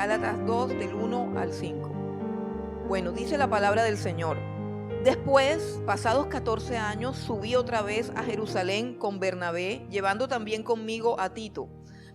Gálatas 2, del 1 al 5. Bueno, dice la palabra del Señor. Después, pasados 14 años, subí otra vez a Jerusalén con Bernabé, llevando también conmigo a Tito.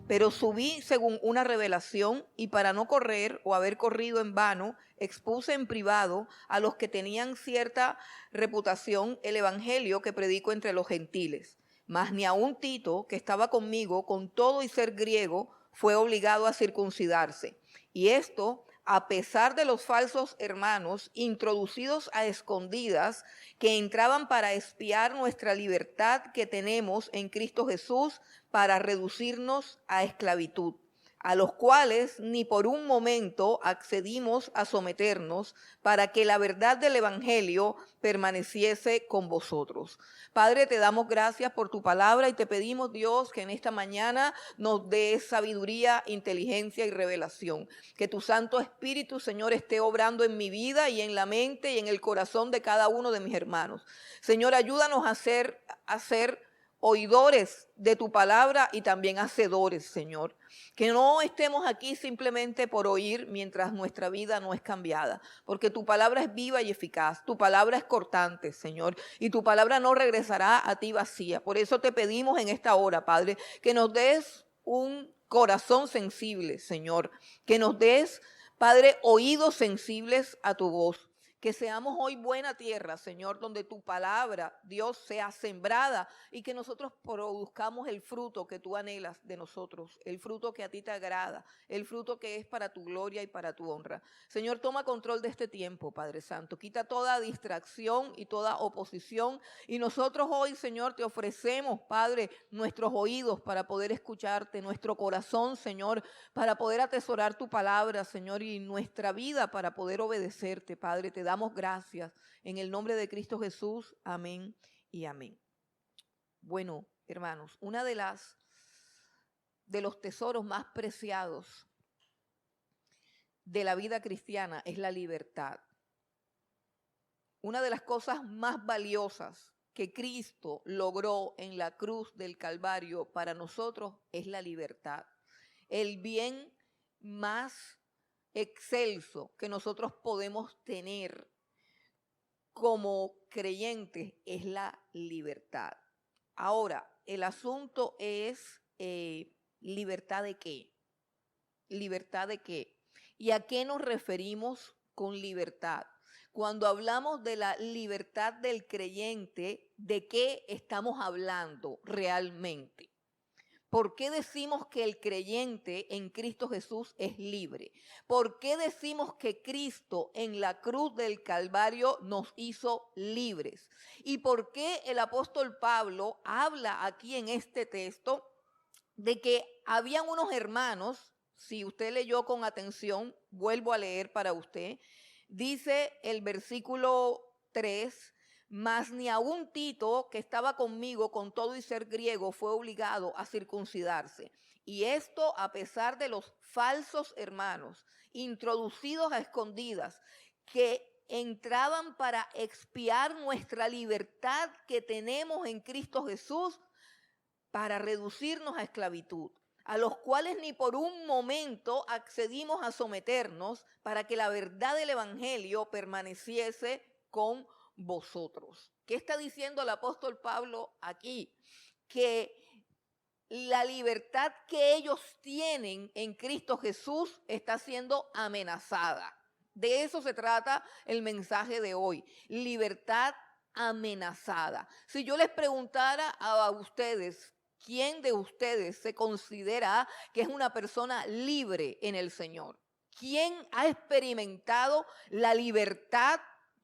Pero subí según una revelación, y para no correr o haber corrido en vano, expuse en privado a los que tenían cierta reputación el evangelio que predico entre los gentiles. Mas ni aun Tito, que estaba conmigo, con todo y ser griego, fue obligado a circuncidarse. Y esto a pesar de los falsos hermanos introducidos a escondidas que entraban para espiar nuestra libertad que tenemos en Cristo Jesús para reducirnos a esclavitud, a los cuales ni por un momento accedimos a someternos para que la verdad del Evangelio permaneciese con vosotros. Padre, te damos gracias por tu palabra y te pedimos, Dios, que en esta mañana nos des sabiduría, inteligencia y revelación. Que tu Santo Espíritu, Señor, esté obrando en mi vida y en la mente y en el corazón de cada uno de mis hermanos. Señor, ayúdanos a ser oidores de tu palabra y también hacedores, Señor. Que no estemos aquí simplemente por oír mientras nuestra vida no es cambiada, porque tu palabra es viva y eficaz, tu palabra es cortante, Señor, y tu palabra no regresará a ti vacía. Por eso te pedimos en esta hora, Padre, que nos des un corazón sensible, Señor, que nos des, Padre, oídos sensibles a tu voz. Que seamos hoy buena tierra, Señor, donde tu palabra, Dios, sea sembrada y que nosotros produzcamos el fruto que tú anhelas de nosotros, el fruto que a ti te agrada, el fruto que es para tu gloria y para tu honra. Señor, toma control de este tiempo, Padre Santo. Quita toda distracción y toda oposición. Y nosotros hoy, Señor, te ofrecemos, Padre, nuestros oídos para poder escucharte, nuestro corazón, Señor, para poder atesorar tu palabra, Señor, y nuestra vida para poder obedecerte, Padre. Te damos gracias en el nombre de Cristo Jesús. Amén y amén. Bueno, hermanos, una de los tesoros más preciados de la vida cristiana es la libertad. Una de las cosas más valiosas que Cristo logró en la cruz del Calvario para nosotros es la libertad. El bien más excelso que nosotros podemos tener como creyentes es la libertad. Ahora, el asunto es ¿libertad de qué? ¿Libertad de qué? ¿Y a qué nos referimos con libertad? Cuando hablamos de la libertad del creyente, ¿de qué estamos hablando realmente? ¿Por qué decimos que el creyente en Cristo Jesús es libre? ¿Por qué decimos que Cristo en la cruz del Calvario nos hizo libres? ¿Y por qué el apóstol Pablo habla aquí en este texto de que habían unos hermanos? Si usted leyó con atención, vuelvo a leer para usted. Dice el versículo 3, mas ni aun Tito, que estaba conmigo con todo y ser griego, fue obligado a circuncidarse. Y esto a pesar de los falsos hermanos, introducidos a escondidas, que entraban para expiar nuestra libertad que tenemos en Cristo Jesús para reducirnos a esclavitud, a los cuales ni por un momento accedimos a someternos para que la verdad del Evangelio permaneciese con vosotros. ¿Qué está diciendo el apóstol Pablo aquí? Que la libertad que ellos tienen en Cristo Jesús está siendo amenazada. De eso se trata el mensaje de hoy. Libertad amenazada. Si yo les preguntara a ustedes, ¿quién de ustedes se considera que es una persona libre en el Señor? ¿Quién ha experimentado la libertad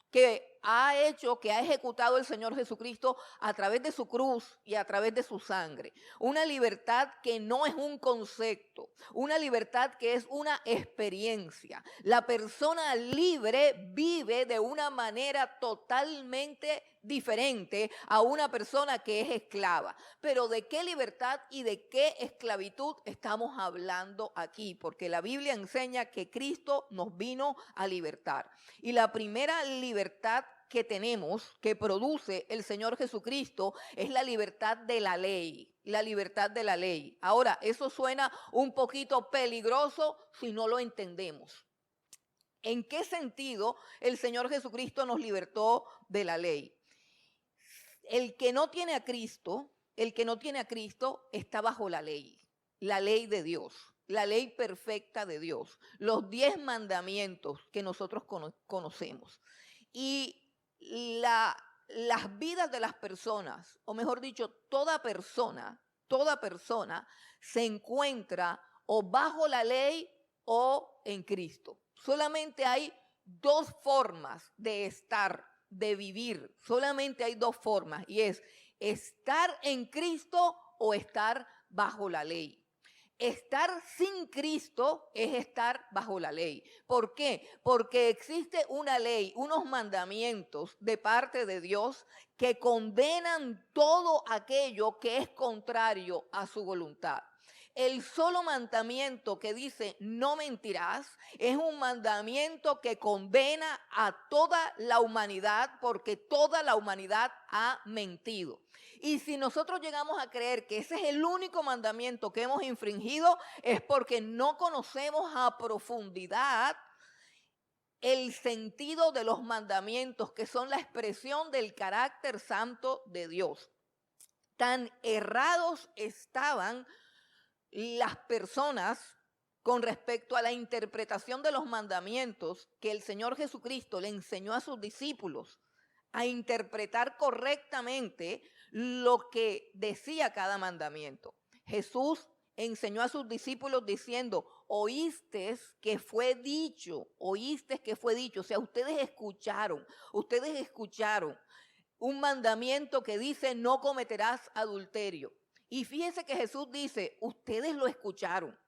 que ha hecho, que ha ejecutado el Señor Jesucristo a través de su cruz y a través de su sangre? Una libertad que no es un concepto, una libertad que es una experiencia. La persona libre vive de una manera totalmente diferente a una persona que es esclava. Pero ¿de qué libertad y de qué esclavitud estamos hablando aquí? Porque la Biblia enseña que Cristo nos vino a libertar. Y la primera libertad que tenemos, que produce el Señor Jesucristo, es la libertad de la ley. la libertad de la ley. Ahora, eso suena un poquito peligroso si no lo entendemos. ¿En qué sentido el Señor Jesucristo nos libertó de la ley? El que no tiene a Cristo está bajo la ley de Dios, la ley perfecta de Dios, los 10 mandamientos que nosotros conocemos. Y las vidas de las personas, o mejor dicho, toda persona se encuentra o bajo la ley o en Cristo. Solamente hay 2 formas de estar, de vivir. Solamente hay 2 formas, y es estar en Cristo o estar bajo la ley. Estar sin Cristo es estar bajo la ley. ¿Por qué? Porque existe una ley, unos mandamientos de parte de Dios que condenan todo aquello que es contrario a su voluntad. El solo mandamiento que dice no mentirás es un mandamiento que condena a toda la humanidad, porque toda la humanidad ha mentido. Y si nosotros llegamos a creer que ese es el único mandamiento que hemos infringido, es porque no conocemos a profundidad el sentido de los mandamientos, que son la expresión del carácter santo de Dios. Tan errados estaban las personas con respecto a la interpretación de los mandamientos, que el Señor Jesucristo le enseñó a sus discípulos a interpretar correctamente lo que decía cada mandamiento. Jesús enseñó a sus discípulos diciendo: oíste que fue dicho, o sea, ustedes escucharon un mandamiento que dice no cometerás adulterio. Y fíjense que Jesús dice, ustedes lo escucharon.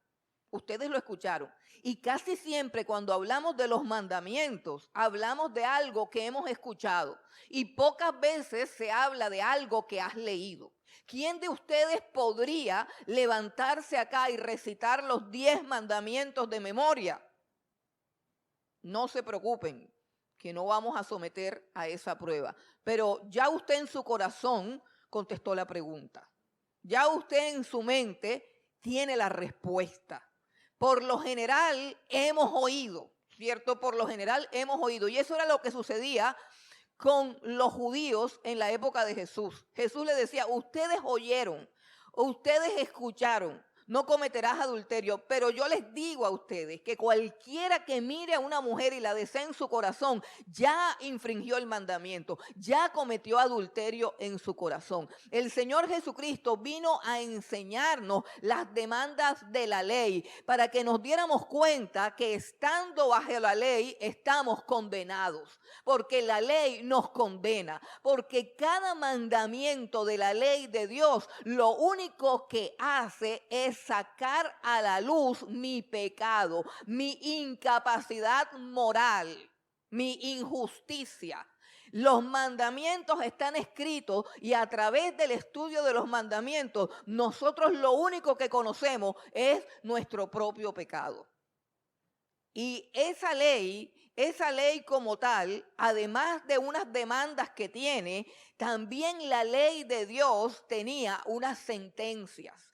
Y casi siempre cuando hablamos de los mandamientos, hablamos de algo que hemos escuchado. Y pocas veces se habla de algo que has leído. ¿Quién de ustedes podría levantarse acá y recitar los 10 mandamientos de memoria? No se preocupen, que no vamos a someter a esa prueba. Pero ya usted en su corazón contestó la pregunta. Ya usted en su mente tiene la respuesta. Por lo general hemos oído, ¿cierto? Por lo general hemos oído. Y eso era lo que sucedía con los judíos en la época de Jesús. Jesús le decía, ustedes oyeron, ustedes escucharon, no cometerás adulterio. Pero yo les digo a ustedes que cualquiera que mire a una mujer y la desee en su corazón, ya infringió el mandamiento, ya cometió adulterio en su corazón. El Señor Jesucristo vino a enseñarnos las demandas de la ley para que nos diéramos cuenta que estando bajo la ley estamos condenados, porque la ley nos condena, porque cada mandamiento de la ley de Dios lo único que hace es sacar a la luz mi pecado, mi incapacidad moral, mi injusticia. Los mandamientos están escritos y a través del estudio de los mandamientos nosotros lo único que conocemos es nuestro propio pecado. Y esa ley como tal, además de unas demandas que tiene, también la ley de Dios tenía unas sentencias.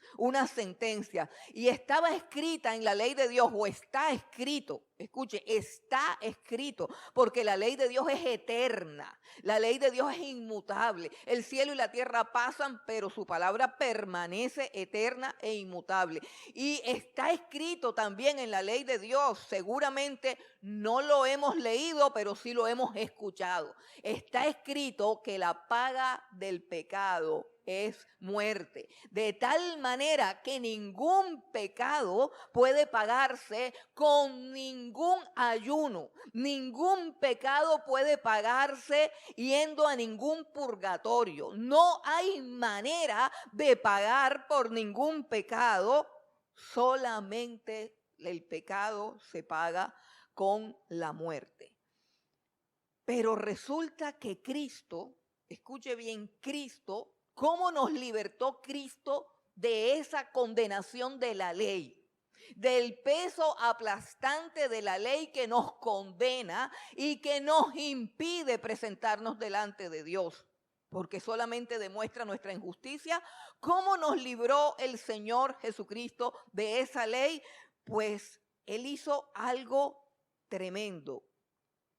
Y estaba escrita en la ley de Dios, o está escrito, escuche, está escrito, porque la ley de Dios es eterna, la ley de Dios es inmutable. El cielo y la tierra pasan, pero su palabra permanece eterna e inmutable. Y está escrito también en la ley de Dios, seguramente no lo hemos leído, pero sí lo hemos escuchado. Está escrito que la paga del pecado es muerte, de tal manera que ningún pecado puede pagarse con ningún ayuno, ningún pecado puede pagarse yendo a ningún purgatorio. No hay manera de pagar por ningún pecado, solamente el pecado se paga con la muerte. Pero resulta que Cristo, escuche bien, Cristo, ¿cómo nos libertó Cristo de esa condenación de la ley? Del peso aplastante de la ley que nos condena y que nos impide presentarnos delante de Dios. porque solamente demuestra nuestra injusticia. ¿Cómo nos libró el Señor Jesucristo de esa ley? Pues Él hizo algo tremendo.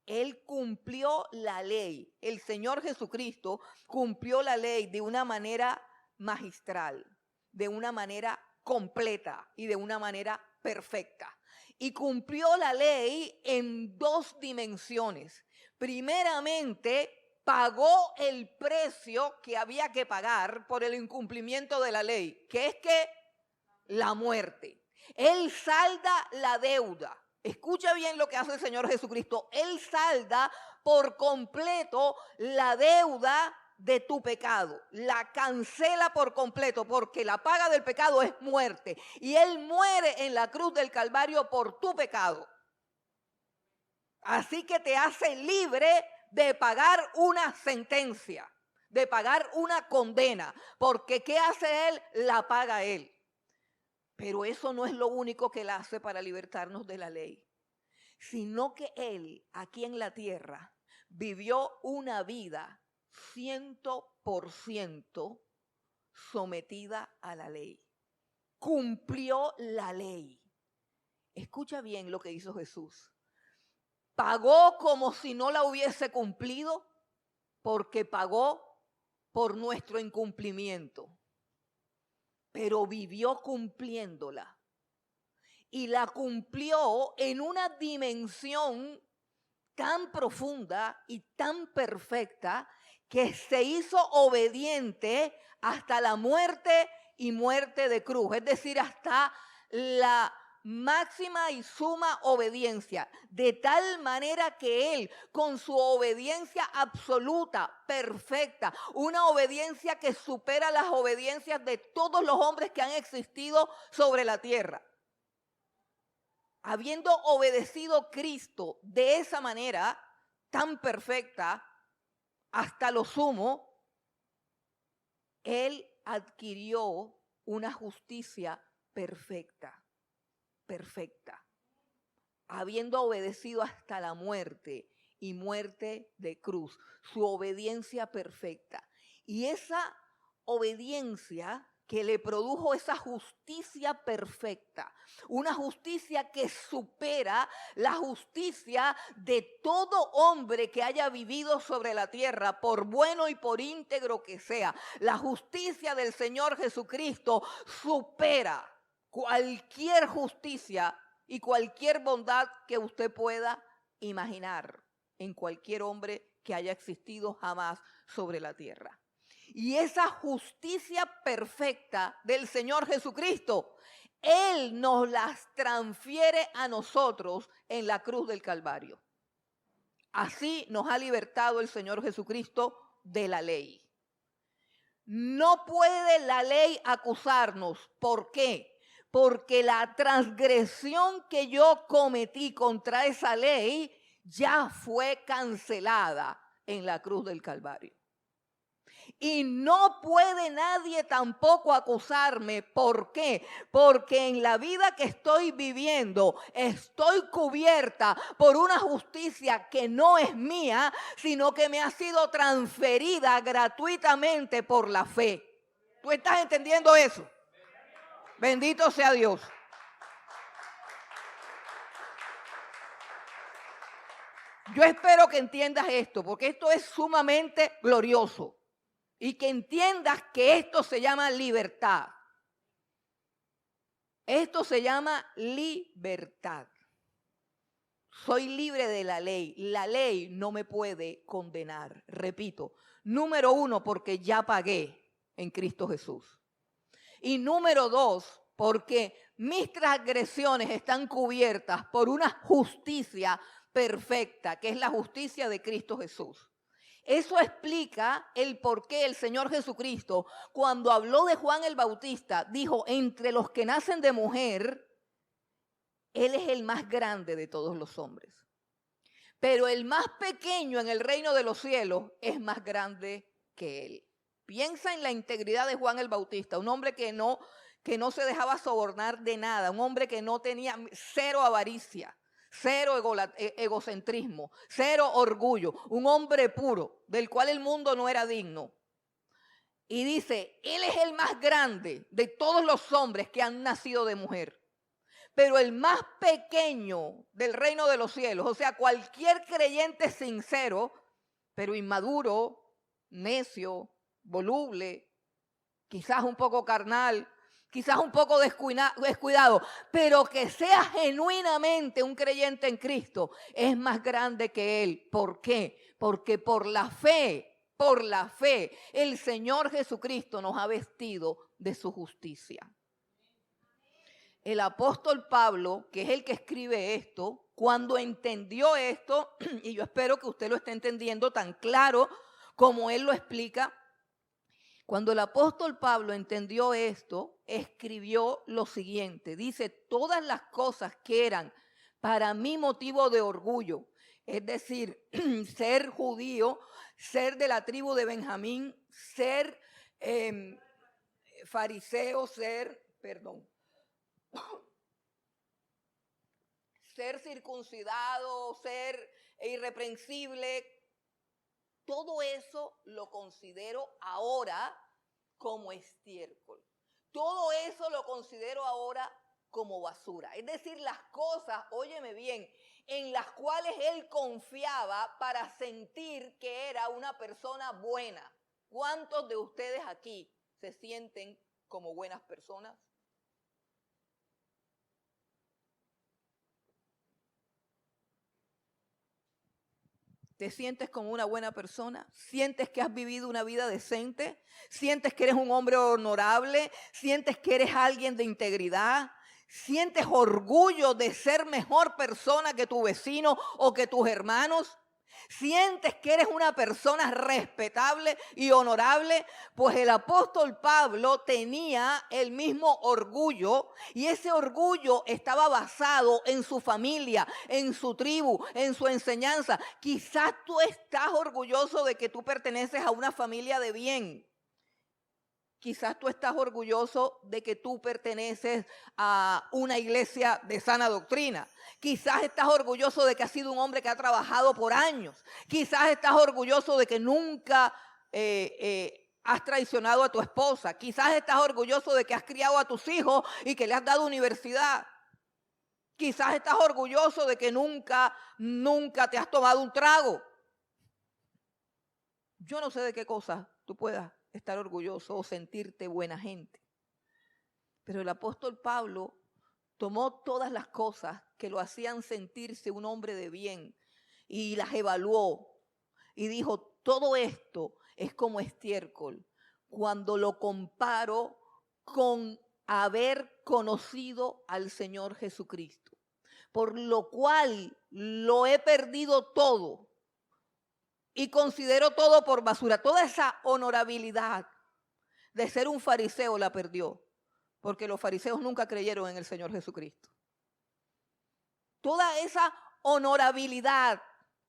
Él cumplió la ley. El Señor Jesucristo cumplió la ley de una manera magistral, de una manera completa y de una manera perfecta. Y cumplió la ley en dos dimensiones. Primeramente, pagó el precio que había que pagar por el incumplimiento de la ley, que es que la muerte. Él salda la deuda. Escucha bien lo que hace el Señor Jesucristo. Él salda por completo la deuda de tu pecado. La cancela por completo, porque la paga del pecado es muerte. Y Él muere en la cruz del Calvario por tu pecado. Así que te hace libre de pagar una sentencia, de pagar una condena, porque ¿qué hace Él? La paga Él. Pero eso no es lo único que Él hace para libertarnos de la ley, sino que Él, aquí en la tierra, vivió una vida 100% sometida a la ley. Cumplió la ley. Escucha bien lo que hizo Jesús. Pagó como si no la hubiese cumplido, porque pagó por nuestro incumplimiento. Pero vivió cumpliéndola. Y la cumplió en una dimensión tan profunda y tan perfecta que se hizo obediente hasta la muerte y muerte de cruz. Es decir, hasta la máxima y suma obediencia, de tal manera que Él, con su obediencia absoluta, perfecta, una obediencia que supera las obediencias de todos los hombres que han existido sobre la tierra, habiendo obedecido Cristo de esa manera tan perfecta, hasta lo sumo, Él adquirió una justicia perfecta. Habiendo obedecido hasta la muerte y muerte de cruz, su obediencia perfecta. Y esa obediencia que le produjo esa justicia perfecta, una justicia que supera la justicia de todo hombre que haya vivido sobre la tierra, por bueno y por íntegro que sea. La justicia del Señor Jesucristo supera cualquier justicia y cualquier bondad que usted pueda imaginar en cualquier hombre que haya existido jamás sobre la tierra. Y esa justicia perfecta del Señor Jesucristo, Él nos las transfiere a nosotros en la cruz del Calvario. Así nos ha libertado el Señor Jesucristo de la ley. No puede la ley acusarnos. ¿Por qué? Porque la transgresión que yo cometí contra esa ley ya fue cancelada en la cruz del Calvario. Y no puede nadie tampoco acusarme. ¿Por qué? Porque en la vida que estoy viviendo estoy cubierta por una justicia que no es mía, sino que me ha sido transferida gratuitamente por la fe. ¿Tú estás entendiendo eso? Bendito sea Dios. Yo espero que entiendas esto, porque esto es sumamente glorioso. Y que entiendas que esto se llama libertad. Esto se llama libertad. Soy libre de la ley. La ley no me puede condenar. Repito, número 1, porque ya pagué en Cristo Jesús. Y número 2, porque mis transgresiones están cubiertas por una justicia perfecta, que es la justicia de Cristo Jesús. Eso explica el por qué el Señor Jesucristo, cuando habló de Juan el Bautista, dijo: entre los que nacen de mujer, Él es el más grande de todos los hombres. Pero el más pequeño en el reino de los cielos es más grande que Él. Piensa en la integridad de Juan el Bautista, un hombre que no se dejaba sobornar de nada, un hombre que no tenía cero avaricia, cero egocentrismo, cero orgullo, un hombre puro del cual el mundo no era digno. Y dice, Él es el más grande de todos los hombres que han nacido de mujer. Pero el más pequeño del reino de los cielos, o sea, cualquier creyente sincero, pero inmaduro, necio, voluble, quizás un poco carnal, quizás un poco descuidado, pero que sea genuinamente un creyente en Cristo, es más grande que él. ¿Por qué? Porque por la fe, el Señor Jesucristo nos ha vestido de su justicia. El apóstol Pablo, que es el que escribe esto, cuando entendió esto, y yo espero que usted lo esté entendiendo tan claro como él lo explica, cuando el apóstol Pablo entendió esto, escribió lo siguiente. Dice, todas las cosas que eran para mí motivo de orgullo, es decir, ser judío, ser de la tribu de Benjamín, ser fariseo, ser circuncidado, ser irreprensible, todo eso lo considero ahora como estiércol. Todo eso lo considero ahora como basura. Es decir, las cosas, óyeme bien, en las cuales él confiaba para sentir que era una persona buena. ¿Cuántos de ustedes aquí se sienten como buenas personas? ¿Te sientes como una buena persona? ¿Sientes que has vivido una vida decente? ¿Sientes que eres un hombre honorable? ¿Sientes que eres alguien de integridad? ¿Sientes orgullo de ser mejor persona que tu vecino o que tus hermanos? ¿Sientes que eres una persona respetable y honorable? Pues el apóstol Pablo tenía el mismo orgullo, y ese orgullo estaba basado en su familia, en su tribu, en su enseñanza. Quizás tú estás orgulloso de que tú perteneces a una familia de bien. Quizás tú estás orgulloso de que tú perteneces a una iglesia de sana doctrina. Quizás estás orgulloso de que has sido un hombre que ha trabajado por años. Quizás estás orgulloso de que nunca has traicionado a tu esposa. Quizás estás orgulloso de que has criado a tus hijos y que le has dado universidad. Quizás estás orgulloso de que nunca te has tomado un trago. Yo no sé de qué cosa tú puedas estar orgulloso o sentirte buena gente. Pero el apóstol Pablo tomó todas las cosas que lo hacían sentirse un hombre de bien y las evaluó y dijo, todo esto es como estiércol cuando lo comparo con haber conocido al Señor Jesucristo, por lo cual lo he perdido todo y considero todo por basura. Toda esa honorabilidad de ser un fariseo la perdió, porque los fariseos nunca creyeron en el Señor Jesucristo. Toda esa honorabilidad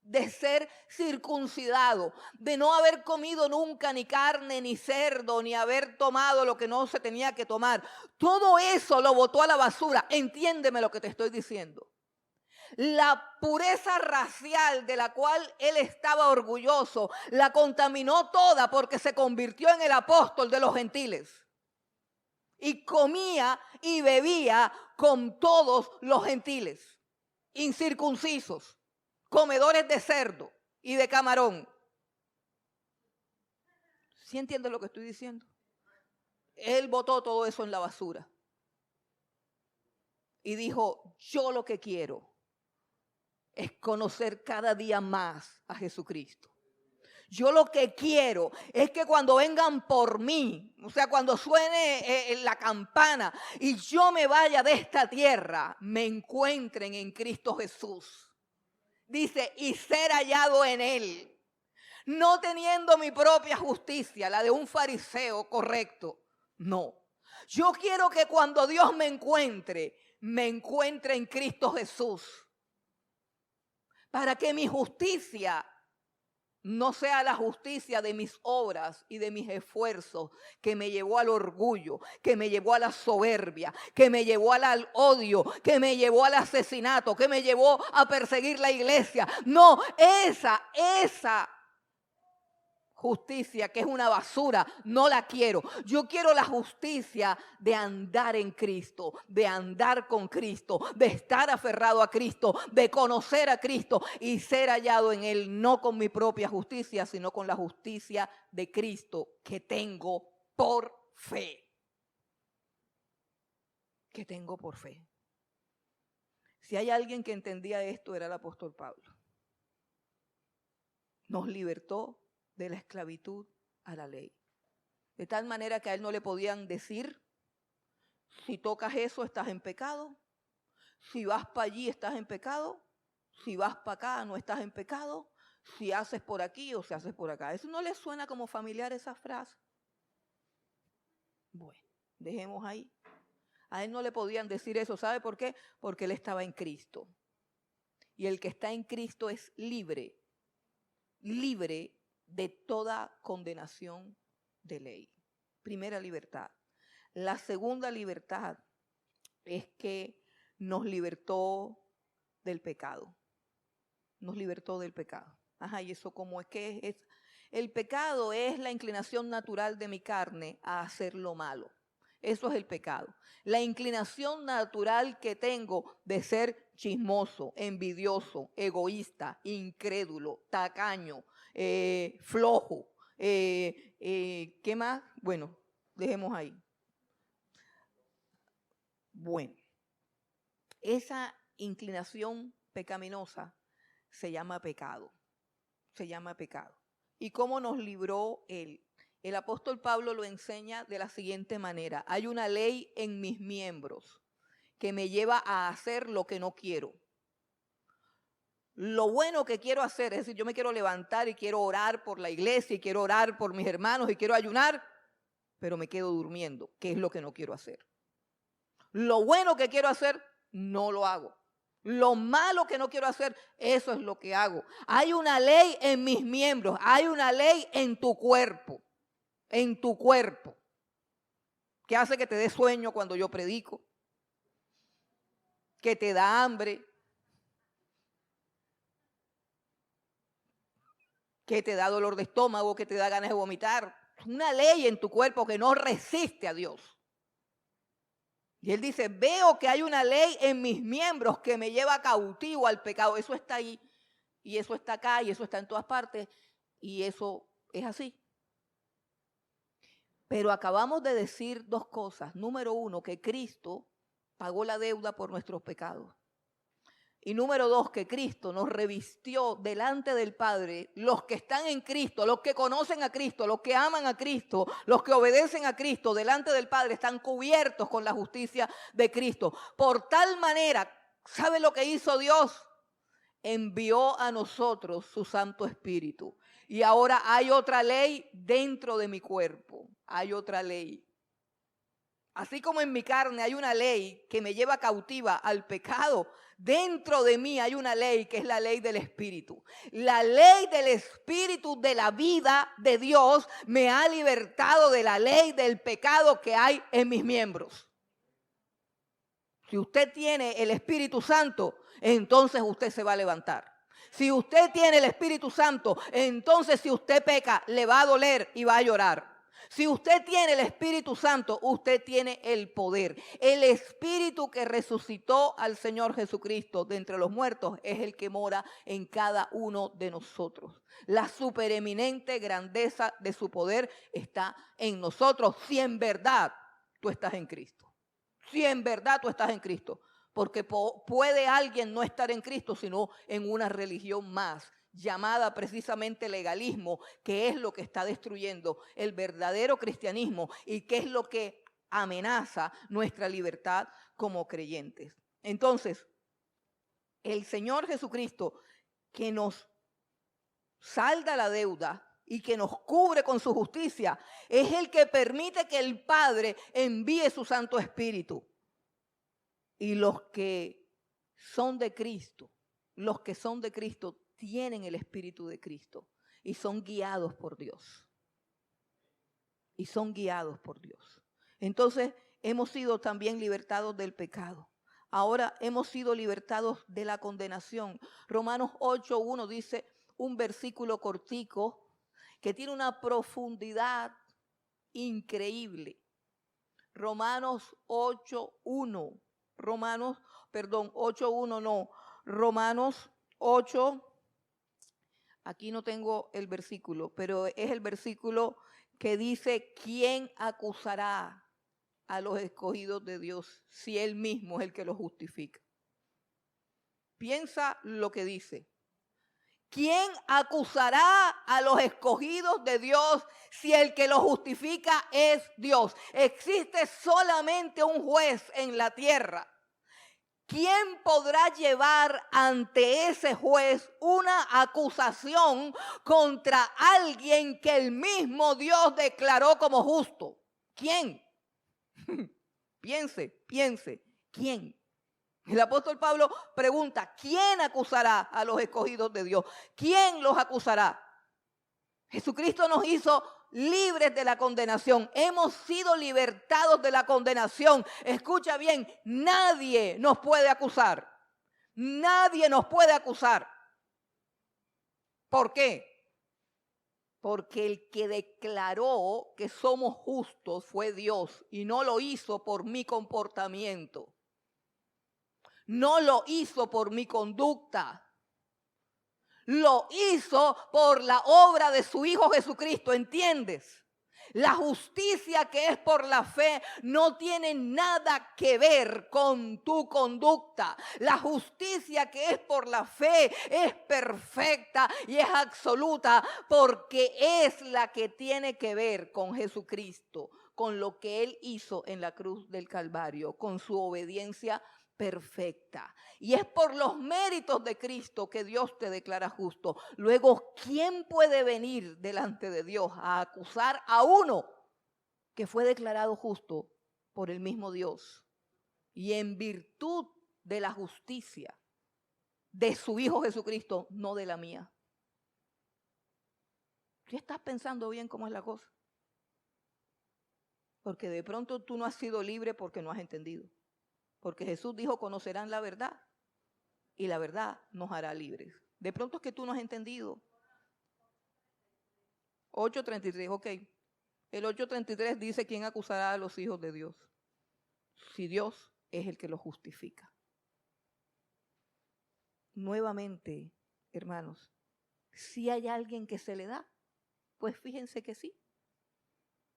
de ser circuncidado, de no haber comido nunca ni carne ni cerdo, ni haber tomado lo que no se tenía que tomar, todo eso lo botó a la basura. Entiéndeme lo que te estoy diciendo. La pureza racial de la cual él estaba orgulloso, la contaminó toda porque se convirtió en el apóstol de los gentiles. Y comía y bebía con todos los gentiles, incircuncisos, comedores de cerdo y de camarón. ¿Sí entiendes lo que estoy diciendo? Él botó todo eso en la basura. Y dijo, yo lo que quiero es conocer cada día más a Jesucristo. Yo lo que quiero es que cuando vengan por mí, o sea, cuando suene la campana y yo me vaya de esta tierra, me encuentren en Cristo Jesús. Dice, y ser hallado en Él, no teniendo mi propia justicia, la de un fariseo correcto. No, yo quiero que cuando Dios me encuentre en Cristo Jesús. Para que mi justicia no sea la justicia de mis obras y de mis esfuerzos, que me llevó al orgullo, que me llevó a la soberbia, que me llevó al odio, que me llevó al asesinato, que me llevó a perseguir la iglesia. No, esa justicia, que es una basura, no la quiero. Yo quiero la justicia de andar en Cristo, de andar con Cristo, de estar aferrado a Cristo, de conocer a Cristo y ser hallado en Él, no con mi propia justicia, sino con la justicia de Cristo que tengo por fe. Que tengo por fe. Si hay alguien que entendía esto, era el apóstol Pablo. Nos libertó de la esclavitud a la ley. De tal manera que a él no le podían decir, si tocas eso estás en pecado, si vas para allí estás en pecado, si vas para acá no estás en pecado, si haces por aquí o si haces por acá. ¿Eso no le suena como familiar esa frase? Bueno, dejemos ahí. A él no le podían decir eso. ¿Sabe por qué? Porque él estaba en Cristo. Y el que está en Cristo es libre, libre de toda condenación de ley. Primera libertad. La segunda libertad es que nos libertó del pecado. Nos libertó del pecado. Ajá, ¿y eso cómo es? ¿Qué es? El pecado es la inclinación natural de mi carne a hacer lo malo. Eso es el pecado. La inclinación natural que tengo de ser chismoso, envidioso, egoísta, incrédulo, tacaño, flojo. ¿Qué más? Bueno, dejemos ahí. Bueno, esa inclinación pecaminosa se llama pecado. Se llama pecado. ¿Y cómo nos libró él? El apóstol Pablo lo enseña de la siguiente manera. Hay una ley en mis miembros que me lleva a hacer lo que no quiero. Lo bueno que quiero hacer, es decir, yo me quiero levantar y quiero orar por la iglesia y quiero orar por mis hermanos y quiero ayunar, pero me quedo durmiendo, que es lo que no quiero hacer. Lo bueno que quiero hacer, no lo hago. Lo malo que no quiero hacer, eso es lo que hago. Hay una ley en mis miembros, hay una ley en tu cuerpo. En tu cuerpo, que hace que te dé sueño cuando yo predico, que te da hambre, que te da dolor de estómago, que te da ganas de vomitar. Una ley en tu cuerpo que no resiste a Dios. Y él dice, veo que hay una ley en mis miembros que me lleva cautivo al pecado. Eso está ahí, y eso está acá, y eso está en todas partes, y eso es así. Pero acabamos de decir dos cosas. Número uno, que Cristo pagó la deuda por nuestros pecados. Y número dos, que Cristo nos revistió delante del Padre. Los que están en Cristo, los que conocen a Cristo, los que aman a Cristo, los que obedecen a Cristo, delante del Padre están cubiertos con la justicia de Cristo. Por tal manera, ¿sabe lo que hizo Dios? Envió a nosotros su Santo Espíritu. Y ahora hay otra ley dentro de mi cuerpo. Hay otra ley. Así como en mi carne hay una ley que me lleva cautiva al pecado, dentro de mí hay una ley que es la ley del Espíritu. La ley del Espíritu de la vida de Dios me ha libertado de la ley del pecado que hay en mis miembros. Si usted tiene el Espíritu Santo, entonces usted se va a levantar. Si usted tiene el Espíritu Santo, entonces si usted peca, le va a doler y va a llorar. Si usted tiene el Espíritu Santo, usted tiene el poder. El Espíritu que resucitó al Señor Jesucristo de entre los muertos es el que mora en cada uno de nosotros. La supereminente grandeza de su poder está en nosotros, si en verdad tú estás en Cristo. Si en verdad tú estás en Cristo. Porque puede alguien no estar en Cristo, sino en una religión más, llamada precisamente legalismo, que es lo que está destruyendo el verdadero cristianismo y que es lo que amenaza nuestra libertad como creyentes. Entonces, el Señor Jesucristo, que nos salda la deuda y que nos cubre con su justicia, es el que permite que el Padre envíe su Santo Espíritu. Y los que son de Cristo, tienen el Espíritu de Cristo y son guiados por Dios. Y son guiados por Dios. Entonces, hemos sido también libertados del pecado. Ahora hemos sido libertados de la condenación. Romanos 8:1 dice un versículo cortico que tiene una profundidad increíble. Romanos 8:1. Romanos 8, aquí no tengo el versículo, pero es el versículo que dice: ¿quién acusará a los escogidos de Dios si Él mismo es el que los justifica? Piensa lo que dice. ¿Quién acusará a los escogidos de Dios si el que los justifica es Dios? Existe solamente un juez en la tierra. ¿Quién podrá llevar ante ese juez una acusación contra alguien que el mismo Dios declaró como justo? ¿Quién? Piense, ¿quién? El apóstol Pablo pregunta: ¿quién acusará a los escogidos de Dios? ¿Quién los acusará? Jesucristo nos hizo libres de la condenación. Hemos sido libertados de la condenación. Escucha bien, nadie nos puede acusar. Nadie nos puede acusar. ¿Por qué? Porque el que declaró que somos justos fue Dios, y no lo hizo por mi comportamiento. No lo hizo por mi conducta. Lo hizo por la obra de su Hijo Jesucristo, ¿entiendes? La justicia que es por la fe no tiene nada que ver con tu conducta. La justicia que es por la fe es perfecta y es absoluta, porque es la que tiene que ver con Jesucristo, con lo que Él hizo en la cruz del Calvario, con su obediencia perfecta. Y es por los méritos de Cristo que Dios te declara justo. Luego, ¿quién puede venir delante de Dios a acusar a uno que fue declarado justo por el mismo Dios y en virtud de la justicia de su Hijo Jesucristo, no de la mía? ¿Qué estás pensando bien cómo es la cosa? Porque de pronto tú no has sido libre porque no has entendido. Porque Jesús dijo: conocerán la verdad y la verdad nos hará libres. De pronto es que tú no has entendido. 8:33, ok. El 8:33 dice: ¿quién acusará a los hijos de Dios? Si Dios es el que los justifica. Nuevamente, hermanos, si hay alguien que se le da, pues fíjense que sí.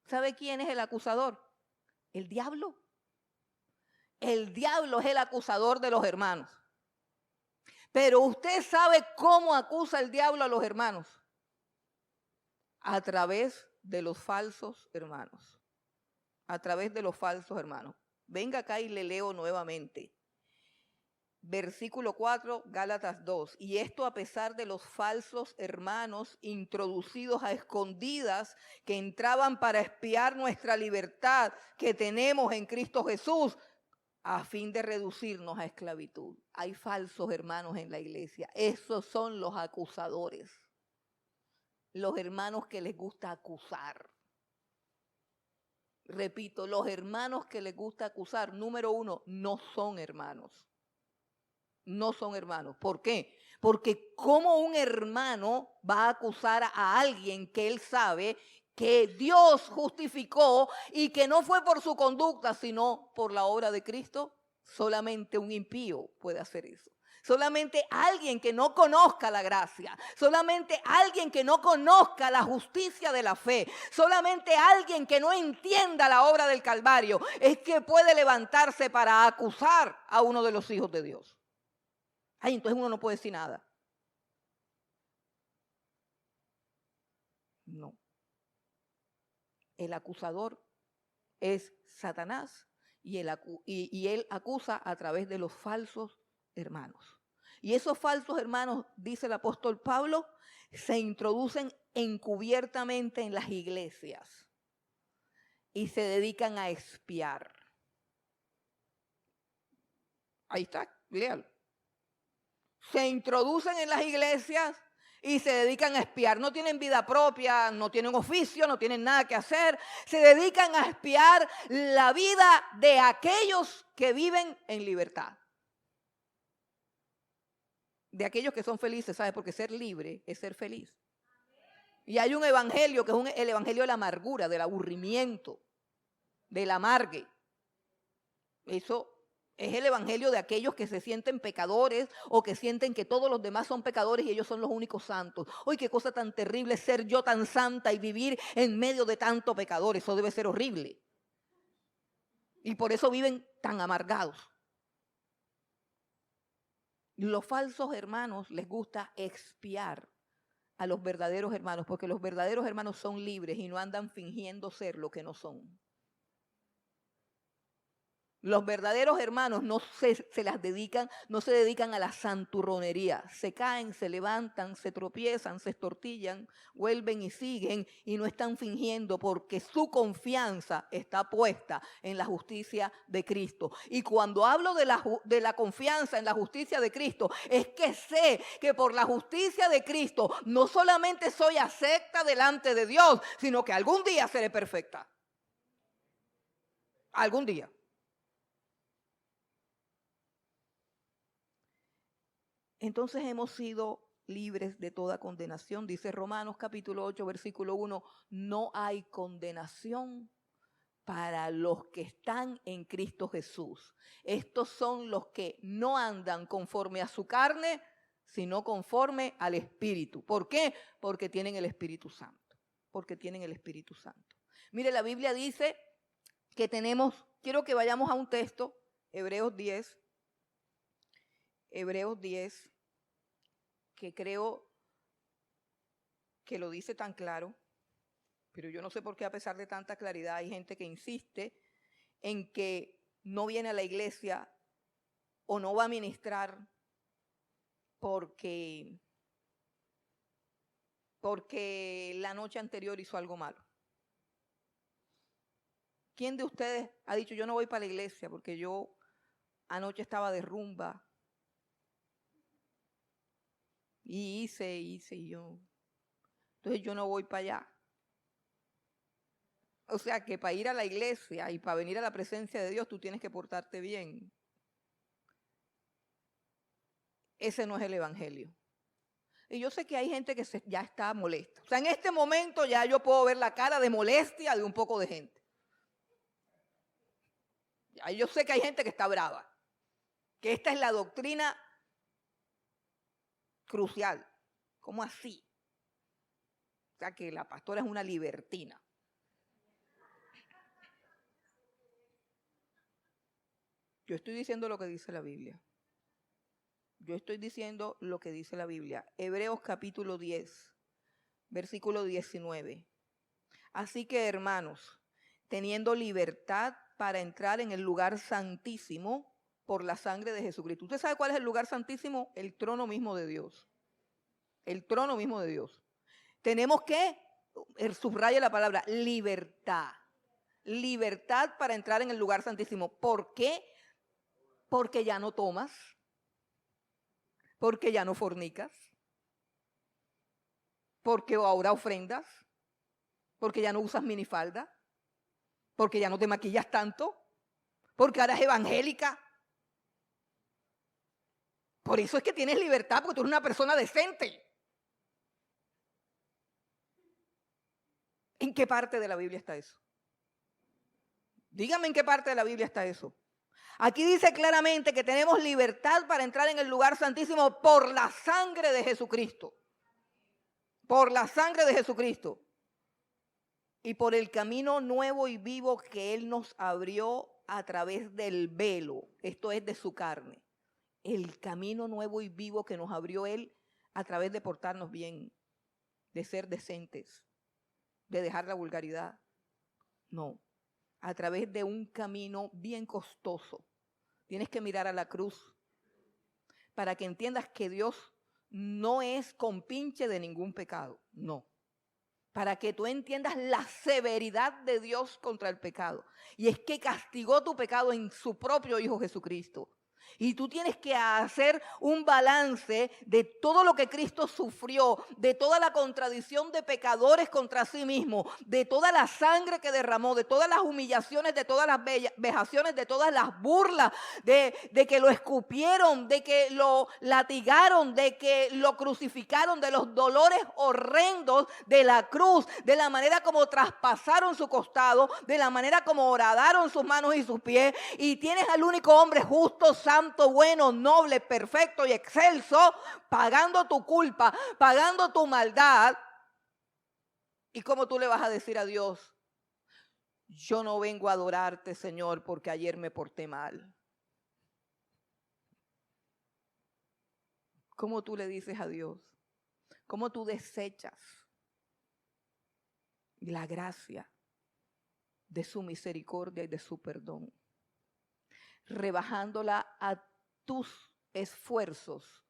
¿Sabe quién es el acusador? El diablo. El diablo es el acusador de los hermanos. Pero usted sabe cómo acusa el diablo a los hermanos: a través de los falsos hermanos. A través de los falsos hermanos. Venga acá y le leo nuevamente. Versículo 4, Gálatas 2. Y esto a pesar de los falsos hermanos introducidos a escondidas que entraban para espiar nuestra libertad que tenemos en Cristo Jesús, a fin de reducirnos a esclavitud. Hay falsos hermanos en la iglesia. Esos son los acusadores. Los hermanos que les gusta acusar. Repito, los hermanos que les gusta acusar, número uno, no son hermanos. No son hermanos. ¿Por qué? Porque ¿cómo un hermano va a acusar a alguien que él sabe que Dios justificó y que no fue por su conducta, sino por la obra de Cristo? Solamente un impío puede hacer eso. Solamente alguien que no conozca la gracia, solamente alguien que no conozca la justicia de la fe, solamente alguien que no entienda la obra del Calvario es que puede levantarse para acusar a uno de los hijos de Dios. Ay, entonces uno no puede decir nada. No. El acusador es Satanás y él acusa a través de los falsos hermanos. Y esos falsos hermanos, dice el apóstol Pablo, se introducen encubiertamente en las iglesias y se dedican a espiar. Ahí está, léalo. Se introducen en las iglesias y se dedican a espiar. No tienen vida propia, no tienen oficio, no tienen nada que hacer. Se dedican a espiar la vida de aquellos que viven en libertad. De aquellos que son felices, ¿sabes? Porque ser libre es ser feliz. Y hay un evangelio que es el evangelio de la amargura, del aburrimiento, del amargue. Eso es el evangelio de aquellos que se sienten pecadores o que sienten que todos los demás son pecadores y ellos son los únicos santos. ¡Uy, qué cosa tan terrible ser yo tan santa y vivir en medio de tanto pecador! Eso debe ser horrible. Y por eso viven tan amargados. Los falsos hermanos les gusta expiar a los verdaderos hermanos, porque los verdaderos hermanos son libres y no andan fingiendo ser lo que no son. Los verdaderos hermanos no se dedican a la santurronería. Se caen, se levantan, se tropiezan, se estortillan, vuelven y siguen y no están fingiendo porque su confianza está puesta en la justicia de Cristo. Y cuando hablo de la confianza en la justicia de Cristo, es que sé que por la justicia de Cristo no solamente soy acepta delante de Dios, sino que algún día seré perfecta. Algún día. Entonces hemos sido libres de toda condenación. Dice Romanos capítulo 8, versículo 1, no hay condenación para los que están en Cristo Jesús. Estos son los que no andan conforme a su carne, sino conforme al Espíritu. ¿Por qué? Porque tienen el Espíritu Santo. Porque tienen el Espíritu Santo. Mire, la Biblia dice que quiero que vayamos a un texto, Hebreos 10, que creo que lo dice tan claro, pero yo no sé por qué a pesar de tanta claridad hay gente que insiste en que no viene a la iglesia o no va a ministrar porque la noche anterior hizo algo malo. ¿Quién de ustedes ha dicho yo no voy para la iglesia porque yo anoche estaba de rumba? Y hice y yo. Entonces yo no voy para allá. O sea que para ir a la iglesia y para venir a la presencia de Dios tú tienes que portarte bien. Ese no es el evangelio. Y yo sé que hay gente que ya está molesta. O sea, en este momento ya yo puedo ver la cara de molestia de un poco de gente. Ya yo sé que hay gente que está brava. Que esta es la doctrina crucial. ¿Cómo así? O sea, que la pastora es una libertina. Yo estoy diciendo lo que dice la Biblia. Yo estoy diciendo lo que dice la Biblia. Hebreos capítulo 10, versículo 19. Así que, hermanos, teniendo libertad para entrar en el lugar santísimo por la sangre de Jesucristo. ¿Usted sabe cuál es el lugar santísimo? El trono mismo de Dios. El trono mismo de Dios. Tenemos que, subraya la palabra, libertad. Libertad para entrar en el lugar santísimo. ¿Por qué? Porque ya no tomas. Porque ya no fornicas. Porque ahora ofrendas. Porque ya no usas minifalda. Porque ya no te maquillas tanto. Porque ahora es evangélica. Por eso es que tienes libertad, porque tú eres una persona decente. ¿En qué parte de la Biblia está eso? Dígame en qué parte de la Biblia está eso. Aquí dice claramente que tenemos libertad para entrar en el lugar santísimo por la sangre de Jesucristo. Por la sangre de Jesucristo. Y por el camino nuevo y vivo que Él nos abrió a través del velo. Esto es de su carne. El camino nuevo y vivo que nos abrió Él a través de portarnos bien, de ser decentes, de dejar la vulgaridad. No, a través de un camino bien costoso. Tienes que mirar a la cruz para que entiendas que Dios no es compinche de ningún pecado, no. Para que tú entiendas la severidad de Dios contra el pecado. Y es que castigó tu pecado en su propio Hijo Jesucristo. Y tú tienes que hacer un balance de todo lo que Cristo sufrió, de toda la contradicción de pecadores contra sí mismo, de toda la sangre que derramó, de todas las humillaciones, de todas las vejaciones, de todas las burlas, de que lo escupieron, de que lo latigaron, de que lo crucificaron, de los dolores horrendos de la cruz, de la manera como traspasaron su costado, de la manera como horadaron sus manos y sus pies. Y tienes al único hombre justo, santo, bueno, noble, perfecto y excelso, pagando tu culpa, pagando tu maldad. ¿Y cómo tú le vas a decir a Dios: yo no vengo a adorarte, Señor, porque ayer me porté mal? ¿Cómo tú le dices a Dios? ¿Cómo tú desechas la gracia de su misericordia y de su perdón, rebajándola a tus esfuerzos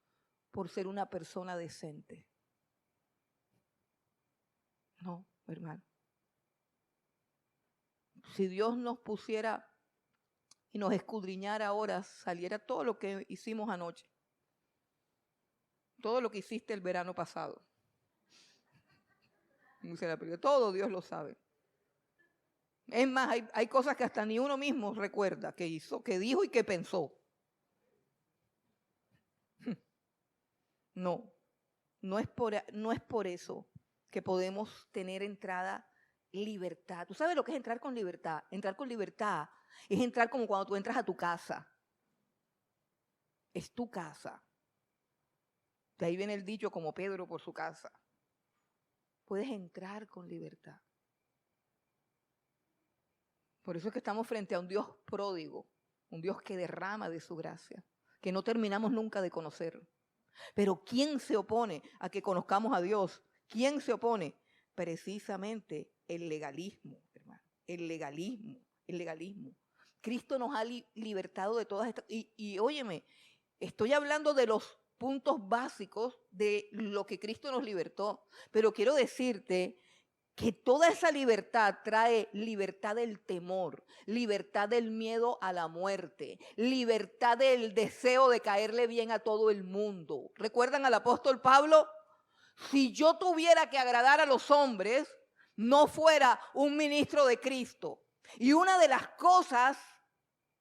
por ser una persona decente? No, hermano. Si Dios nos pusiera y nos escudriñara ahora, saliera todo lo que hicimos anoche, todo lo que hiciste el verano pasado. Todo Dios lo sabe. Es más, hay cosas que hasta ni uno mismo recuerda que hizo, que dijo y que pensó. No es por eso que podemos tener entrada libertad. ¿Tú sabes lo que es entrar con libertad? Entrar con libertad es entrar como cuando tú entras a tu casa. Es tu casa. De ahí viene el dicho: como Pedro por su casa. Puedes entrar con libertad. Por eso es que estamos frente a un Dios pródigo, un Dios que derrama de su gracia, que no terminamos nunca de conocer. Pero ¿quién se opone a que conozcamos a Dios? ¿Quién se opone? Precisamente el legalismo, hermano. El legalismo. Cristo nos ha libertado de todas estas. Y óyeme, estoy hablando de los puntos básicos de lo que Cristo nos libertó. Pero quiero decirte que toda esa libertad trae libertad del temor, libertad del miedo a la muerte, libertad del deseo de caerle bien a todo el mundo. ¿Recuerdan al apóstol Pablo? Si yo tuviera que agradar a los hombres, no fuera un ministro de Cristo. Y una de las cosas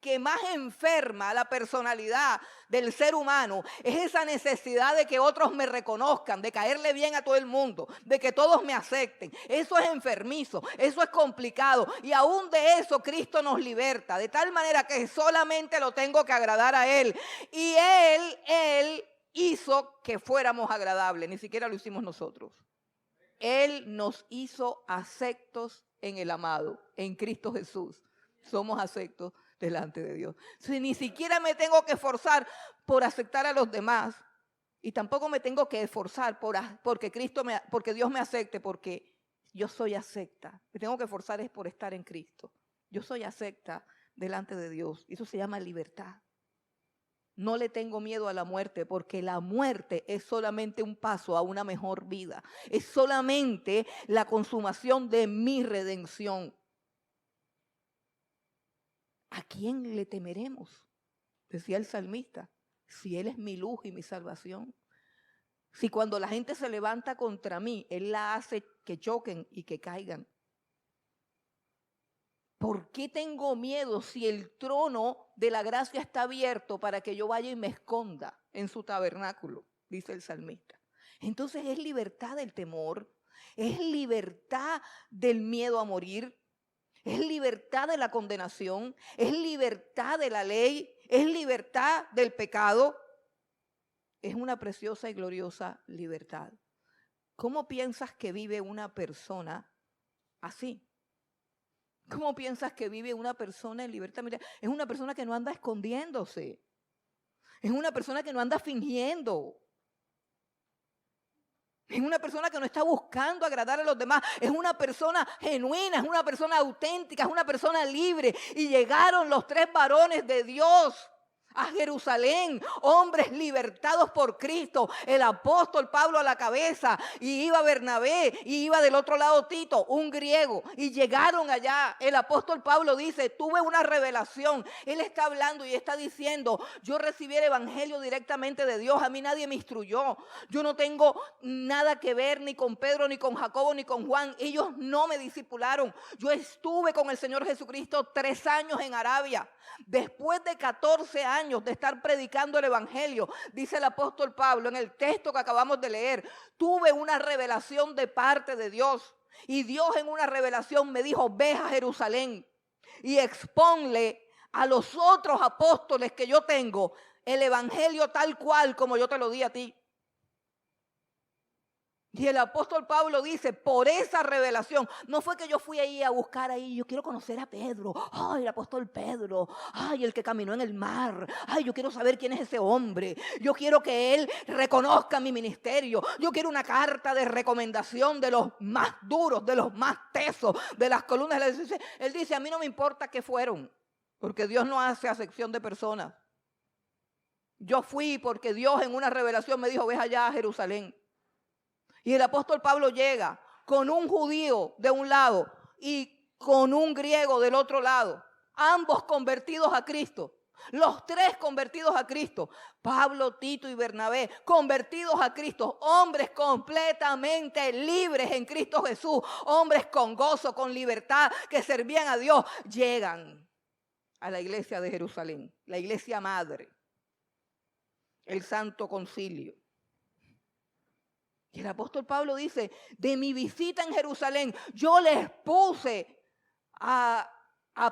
que más enferma la personalidad del ser humano es esa necesidad de que otros me reconozcan, de caerle bien a todo el mundo, de que todos me acepten. Eso es enfermizo, eso es complicado, y aún de eso Cristo nos liberta, de tal manera que solamente lo tengo que agradar a Él. Y Él hizo que fuéramos agradables, ni siquiera lo hicimos nosotros. Él nos hizo aceptos en el amado, en Cristo Jesús. Somos aceptos delante de Dios. Si ni siquiera me tengo que esforzar por aceptar a los demás, y tampoco me tengo que esforzar porque Dios me acepte, porque yo soy acepta. Me tengo que esforzar es por estar en Cristo. Yo soy acepta delante de Dios. Eso se llama libertad. No le tengo miedo a la muerte, porque la muerte es solamente un paso a una mejor vida. Es solamente la consumación de mi redención. ¿A quién le temeremos? Decía el salmista: si Él es mi luz y mi salvación. Si cuando la gente se levanta contra mí, Él la hace que choquen y que caigan. ¿Por qué tengo miedo si el trono de la gracia está abierto para que yo vaya y me esconda en su tabernáculo? Dice el salmista. Entonces es libertad del temor, es libertad del miedo a morir, es libertad de la condenación, es libertad de la ley, es libertad del pecado. Es una preciosa y gloriosa libertad. ¿Cómo piensas que vive una persona así? ¿Cómo piensas que vive una persona en libertad? Mira, es una persona que no anda escondiéndose. Es una persona que no anda fingiendo. Es una persona que no está buscando agradar a los demás. Es una persona genuina, es una persona auténtica, es una persona libre. Y llegaron los 3 varones de Dios a Jerusalén, hombres libertados por Cristo, el apóstol Pablo a la cabeza, y iba Bernabé, y iba del otro lado Tito, un griego, y llegaron allá. El apóstol Pablo dice, tuve una revelación. Él está hablando y está diciendo, yo recibí el evangelio directamente de Dios, a mí nadie me instruyó, yo no tengo nada que ver ni con Pedro, ni con Jacobo, ni con Juan, ellos no me discipularon. Yo estuve con el Señor Jesucristo 3 años en Arabia. Después de 14 años de estar predicando el evangelio, dice el apóstol Pablo en el texto que acabamos de leer, tuve una revelación de parte de Dios. Y Dios en una revelación me dijo, ve a Jerusalén y exponle a los otros apóstoles que yo tengo el evangelio tal cual como yo te lo di a ti. Y el apóstol Pablo dice, por esa revelación, no fue que yo fui ahí a buscar ahí, yo quiero conocer a Pedro, ay, el apóstol Pedro, ay, el que caminó en el mar, ay, yo quiero saber quién es ese hombre, yo quiero que él reconozca mi ministerio, yo quiero una carta de recomendación de los más duros, de los más tesos, de las columnas. Él dice, a mí no me importa qué fueron, porque Dios no hace acepción de personas. Yo fui porque Dios en una revelación me dijo, ves allá a Jerusalén. Y el apóstol Pablo llega con un judío de un lado y con un griego del otro lado, ambos convertidos a Cristo. Los 3 convertidos a Cristo, Pablo, Tito y Bernabé, convertidos a Cristo, hombres completamente libres en Cristo Jesús, hombres con gozo, con libertad, que servían a Dios, llegan a la iglesia de Jerusalén, la iglesia madre, el Santo Concilio. Y el apóstol Pablo dice, de mi visita en Jerusalén, yo les puse a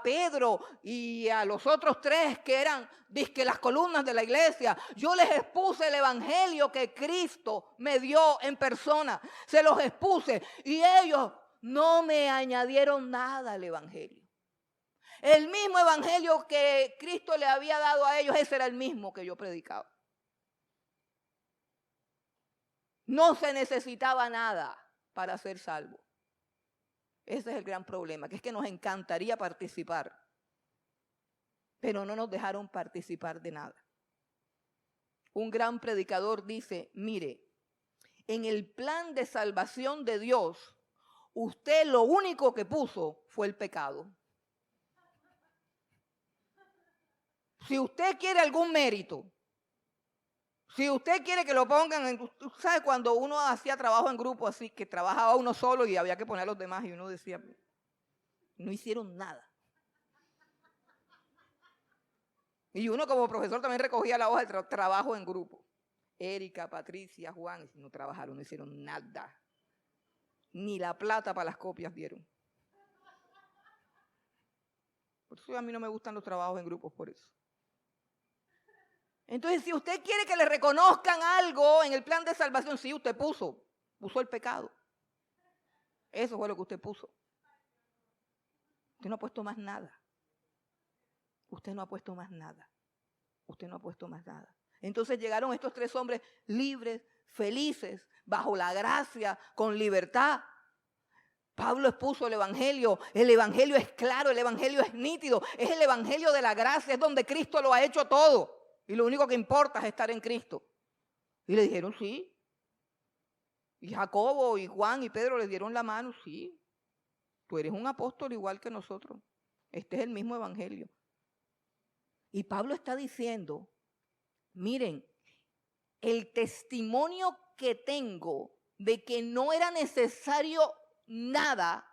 Pedro y a los otros 3 que eran dizque las columnas de la iglesia, yo les expuse el evangelio que Cristo me dio en persona, se los expuse y ellos no me añadieron nada al evangelio. El mismo evangelio que Cristo le había dado a ellos, ese era el mismo que yo predicaba. No se necesitaba nada para ser salvo. Ese es el gran problema, que es que nos encantaría participar, pero no nos dejaron participar de nada. Un gran predicador dice, mire, en el plan de salvación de Dios, usted lo único que puso fue el pecado. Si usted quiere algún mérito, si usted quiere que lo pongan, ¿sabe cuando uno hacía trabajo en grupo así, que trabajaba uno solo y había que poner a los demás y uno decía, no hicieron nada? Y uno como profesor también recogía la hoja de trabajo en grupo. Erika, Patricia, Juan, no trabajaron, no hicieron nada. Ni la plata para las copias dieron. Por eso a mí no me gustan los trabajos en grupos, por eso. Entonces, si usted quiere que le reconozcan algo en el plan de salvación, sí, usted puso el pecado. Eso fue lo que usted puso. Usted no ha puesto más nada. Usted no ha puesto más nada. Usted no ha puesto más nada. Entonces llegaron estos 3 hombres libres, felices, bajo la gracia, con libertad. Pablo expuso el evangelio es claro, el evangelio es nítido, es el evangelio de la gracia, es donde Cristo lo ha hecho todo. Y lo único que importa es estar en Cristo. Y le dijeron, sí. Y Jacobo y Juan y Pedro les dieron la mano, sí. Tú eres un apóstol igual que nosotros. Este es el mismo evangelio. Y Pablo está diciendo, miren, el testimonio que tengo de que no era necesario nada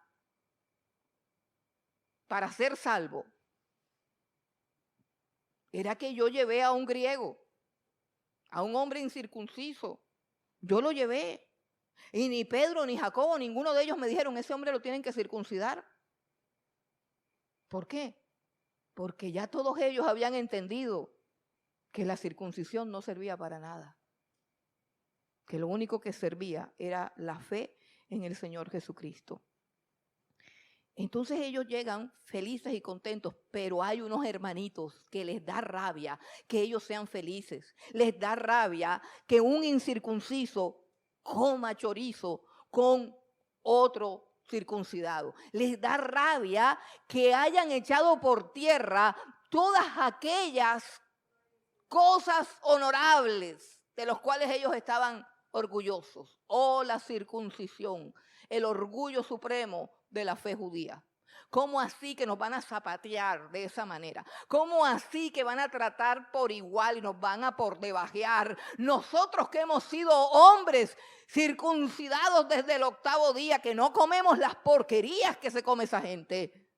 para ser salvo, era que yo llevé a un griego, a un hombre incircunciso. Yo lo llevé. Y ni Pedro, ni Jacobo, ninguno de ellos me dijeron, ese hombre lo tienen que circuncidar. ¿Por qué? Porque ya todos ellos habían entendido que la circuncisión no servía para nada. Que lo único que servía era la fe en el Señor Jesucristo. Entonces ellos llegan felices y contentos, pero hay unos hermanitos que les da rabia que ellos sean felices. Les da rabia que un incircunciso coma chorizo con otro circuncidado. Les da rabia que hayan echado por tierra todas aquellas cosas honorables de los cuales ellos estaban orgullosos. Oh, la circuncisión, el orgullo supremo de la fe judía. ¿Cómo así que nos van a zapatear de esa manera? ¿Cómo así que van a tratar por igual y nos van a por debajear? Nosotros que hemos sido hombres circuncidados desde el 8º día, que no comemos las porquerías que se come esa gente,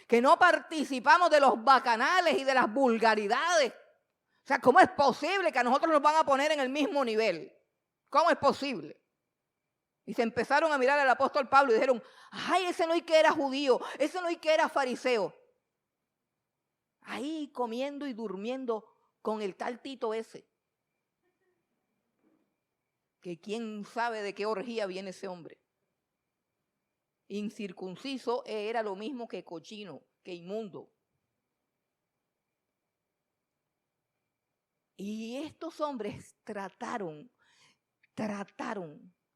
que no participamos de los bacanales y de las vulgaridades. O sea, ¿cómo es posible que a nosotros nos van a poner en el mismo nivel? ¿Cómo es posible? Y se empezaron a mirar al apóstol Pablo y dijeron, ay, ese no es que era judío, ese no es que era fariseo. Ahí comiendo y durmiendo con el tal Tito ese. Que quién sabe de qué orgía viene ese hombre. Incircunciso era lo mismo que cochino, que inmundo. Y estos hombres trataron,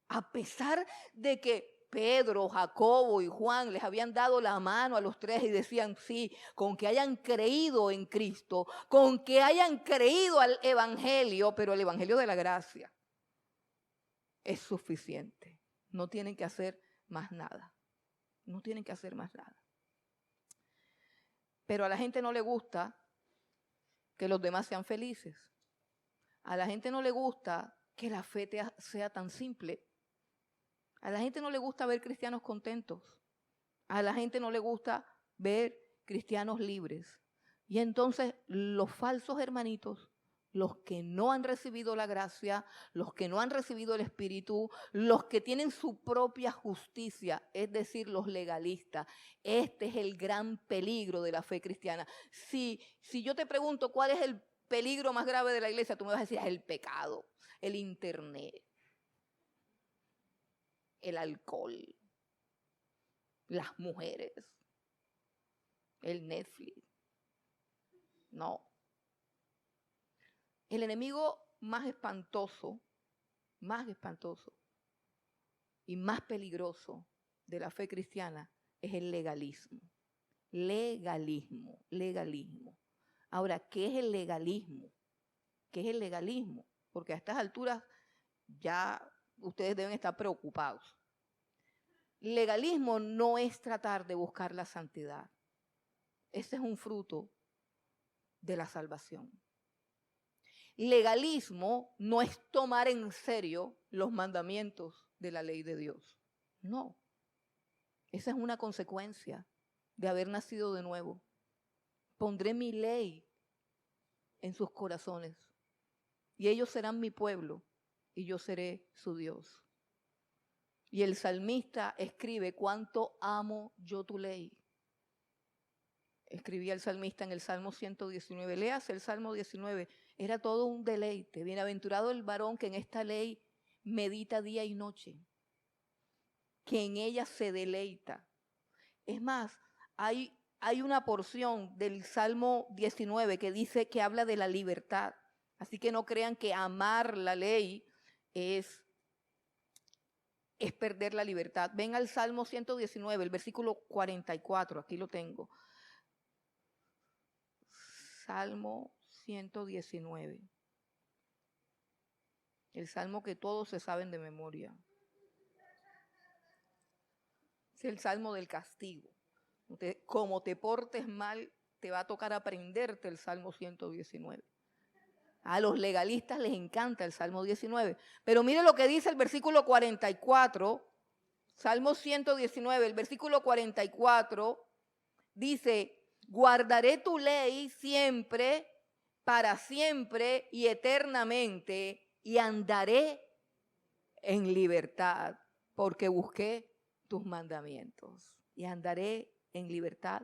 a pesar de que Pedro, Jacobo y Juan les habían dado la mano a los tres y decían, sí, con que hayan creído en Cristo, con que hayan creído al evangelio, pero el evangelio de la gracia es suficiente. No tienen que hacer más nada. No tienen que hacer más nada. Pero a la gente no le gusta que los demás sean felices. A la gente no le gusta que la fe sea tan simple. A la gente no le gusta ver cristianos contentos. A la gente no le gusta ver cristianos libres. Y entonces los falsos hermanitos, los que no han recibido la gracia, los que no han recibido el Espíritu, los que tienen su propia justicia, es decir, los legalistas. Este es el gran peligro de la fe cristiana. Si yo te pregunto cuál es el peligro más grave de la iglesia, tú me vas a decir, es el pecado, el internet, el alcohol, las mujeres, el Netflix. No. El enemigo más espantoso y más peligroso de la fe cristiana es el legalismo. Legalismo. Ahora, ¿qué es el legalismo? ¿Qué es el legalismo? Porque a estas alturas ya ustedes deben estar preocupados. Legalismo no es tratar de buscar la santidad. Ese es un fruto de la salvación. Legalismo no es tomar en serio los mandamientos de la ley de Dios. No. Esa es una consecuencia de haber nacido de nuevo. Pondré mi ley en sus corazones y ellos serán mi pueblo y yo seré su Dios. Y el salmista escribe, cuánto amo yo tu ley. Escribía el salmista en el Salmo 119. Léase el Salmo 19. Era todo un deleite. Bienaventurado el varón que en esta ley medita día y noche, que en ella se deleita. Es más, hay una porción del Salmo 19 que dice que habla de la libertad. Así que no crean que amar la ley es perder la libertad. Ven al Salmo 119, el versículo 44, aquí lo tengo. Salmo 119. El salmo que todos se saben de memoria. Es el salmo del castigo. Como te portes mal, te va a tocar aprenderte el Salmo 119. A los legalistas les encanta el Salmo 19. Pero mire lo que dice el versículo 44. Salmo 119, el versículo 44, dice, guardaré tu ley siempre, para siempre y eternamente, y andaré en libertad, porque busqué tus mandamientos. Y andaré en libertad,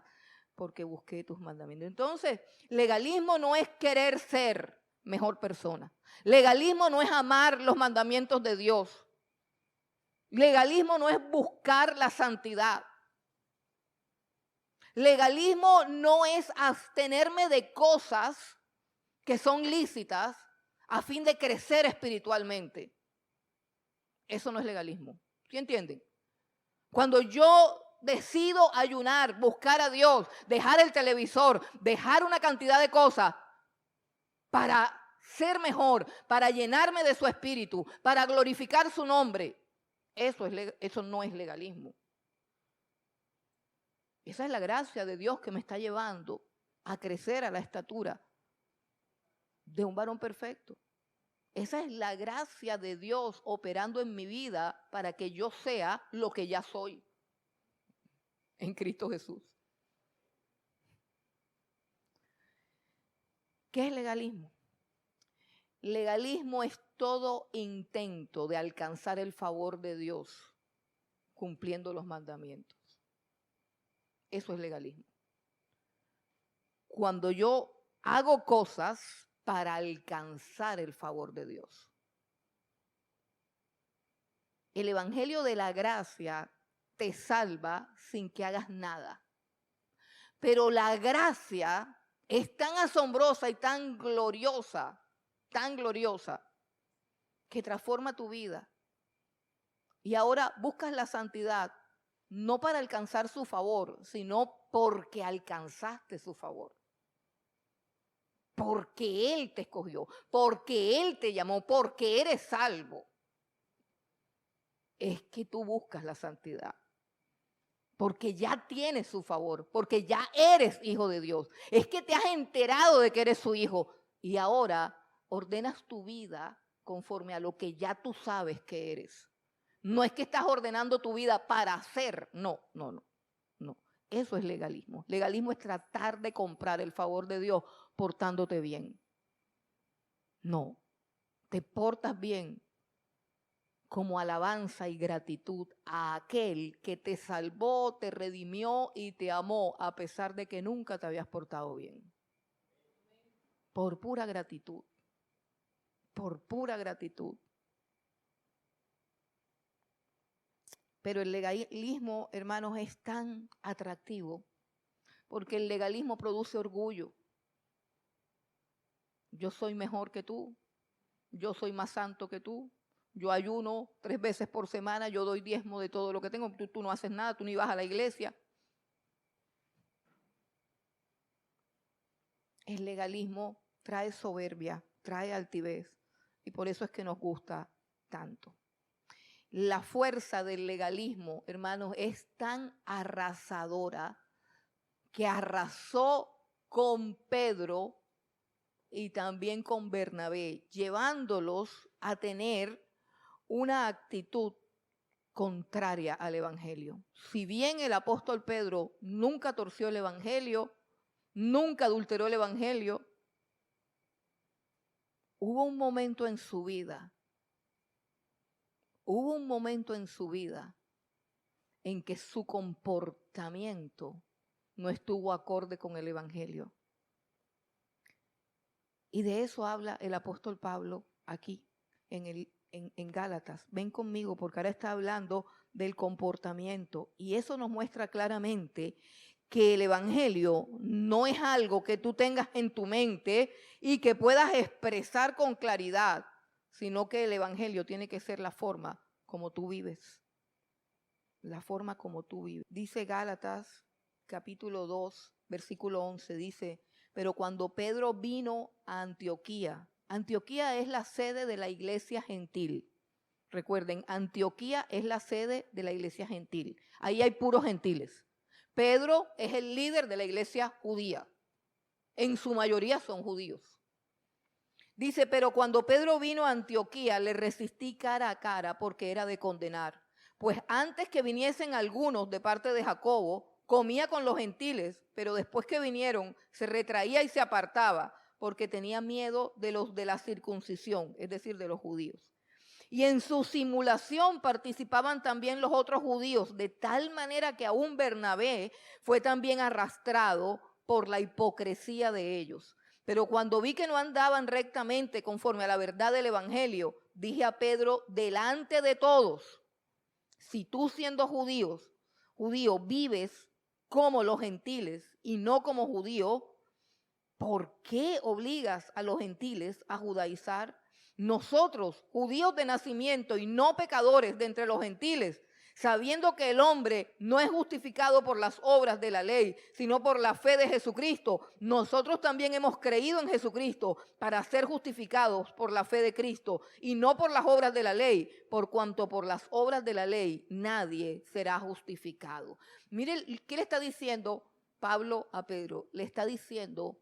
porque busqué tus mandamientos. Entonces, legalismo no es querer ser mejor persona. Legalismo no es amar los mandamientos de Dios. Legalismo no es buscar la santidad. Legalismo no es abstenerme de cosas que son lícitas a fin de crecer espiritualmente. Eso no es legalismo. ¿Sí entienden? Cuando yo decido ayunar, buscar a Dios, dejar el televisor, dejar una cantidad de cosas para ser mejor, para llenarme de su espíritu, para glorificar su nombre. Eso no es legalismo. Esa es la gracia de Dios que me está llevando a crecer a la estatura de un varón perfecto. Esa es la gracia de Dios operando en mi vida para que yo sea lo que ya soy en Cristo Jesús. ¿Qué es legalismo? Legalismo es todo intento de alcanzar el favor de Dios cumpliendo los mandamientos. Eso es legalismo. Cuando yo hago cosas para alcanzar el favor de Dios. El evangelio de la gracia te salva sin que hagas nada. Pero la gracia es tan asombrosa y tan gloriosa, que transforma tu vida. Y ahora buscas la santidad, no para alcanzar su favor, sino porque alcanzaste su favor. Porque Él te escogió, porque Él te llamó, porque eres salvo. Es que tú buscas la santidad. Porque ya tienes su favor, porque ya eres hijo de Dios. Es que te has enterado de que eres su hijo y ahora ordenas tu vida conforme a lo que ya tú sabes que eres. No es que estás ordenando tu vida para hacer, no. Eso es legalismo. Legalismo es tratar de comprar el favor de Dios portándote bien. No, te portas bien como alabanza y gratitud a aquel que te salvó, te redimió y te amó a pesar de que nunca te habías portado bien. Por pura gratitud. Por pura gratitud. Pero el legalismo, hermanos, es tan atractivo porque el legalismo produce orgullo. Yo soy mejor que tú, yo soy más santo que tú, yo ayuno 3 veces por semana, yo doy diezmo de todo lo que tengo, tú no haces nada, tú ni vas a la iglesia. El legalismo trae soberbia, trae altivez y por eso es que nos gusta tanto. La fuerza del legalismo, hermanos, es tan arrasadora que arrasó con Pedro y también con Bernabé, llevándolos a tener una actitud contraria al evangelio. Si bien el apóstol Pedro nunca torció el evangelio, nunca adulteró el evangelio, hubo un momento en su vida en que su comportamiento no estuvo acorde con el evangelio. Y de eso habla el apóstol Pablo aquí en Gálatas. Ven conmigo porque ahora está hablando del comportamiento y eso nos muestra claramente que el evangelio no es algo que tú tengas en tu mente y que puedas expresar con claridad, sino que el evangelio tiene que ser la forma como tú vives. La forma como tú vives. Dice Gálatas capítulo 2, versículo 11, dice: pero cuando Pedro vino a Antioquía, Antioquía es la sede de la iglesia gentil. Recuerden, Antioquía es la sede de la iglesia gentil. Ahí hay puros gentiles. Pedro es el líder de la iglesia judía. En su mayoría son judíos. Dice, pero cuando Pedro vino a Antioquía, le resistí cara a cara porque era de condenar. Pues antes que viniesen algunos de parte de Jacobo, comía con los gentiles, pero después que vinieron, se retraía y se apartaba porque tenía miedo de los de la circuncisión, es decir, de los judíos. Y en su simulación participaban también los otros judíos, de tal manera que aún Bernabé fue también arrastrado por la hipocresía de ellos. Pero cuando vi que no andaban rectamente conforme a la verdad del evangelio, dije a Pedro delante de todos: si tú siendo judío vives como los gentiles y no como judío, ¿por qué obligas a los gentiles a judaizar? Nosotros, judíos de nacimiento y no pecadores de entre los gentiles, sabiendo que el hombre no es justificado por las obras de la ley, sino por la fe de Jesucristo. Nosotros también hemos creído en Jesucristo para ser justificados por la fe de Cristo y no por las obras de la ley, por cuanto por las obras de la ley nadie será justificado. Mire, ¿qué le está diciendo Pablo a Pedro? Le está diciendo,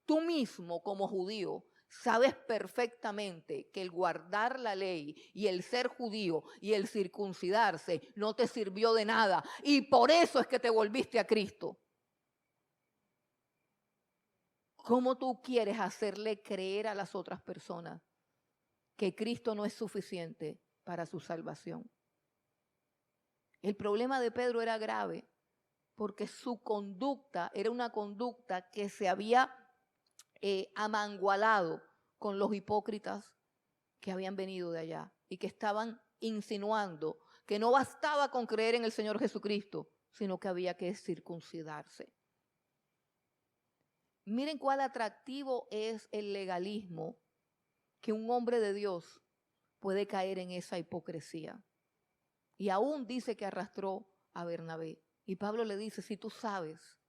tú mismo como judío, sabes perfectamente que el guardar la ley y el ser judío y el circuncidarse no te sirvió de nada. Y por eso es que te volviste a Cristo. ¿Cómo tú quieres hacerle creer a las otras personas que Cristo no es suficiente para su salvación? El problema de Pedro era grave porque su conducta era una conducta que se había amangualado con los hipócritas que habían venido de allá y que estaban insinuando que no bastaba con creer en el Señor Jesucristo, sino que había que circuncidarse. Miren cuál atractivo es el legalismo, que un hombre de Dios puede caer en esa hipocresía. Y aún dice que arrastró a Bernabé. Y Pablo le dice, si tú sabes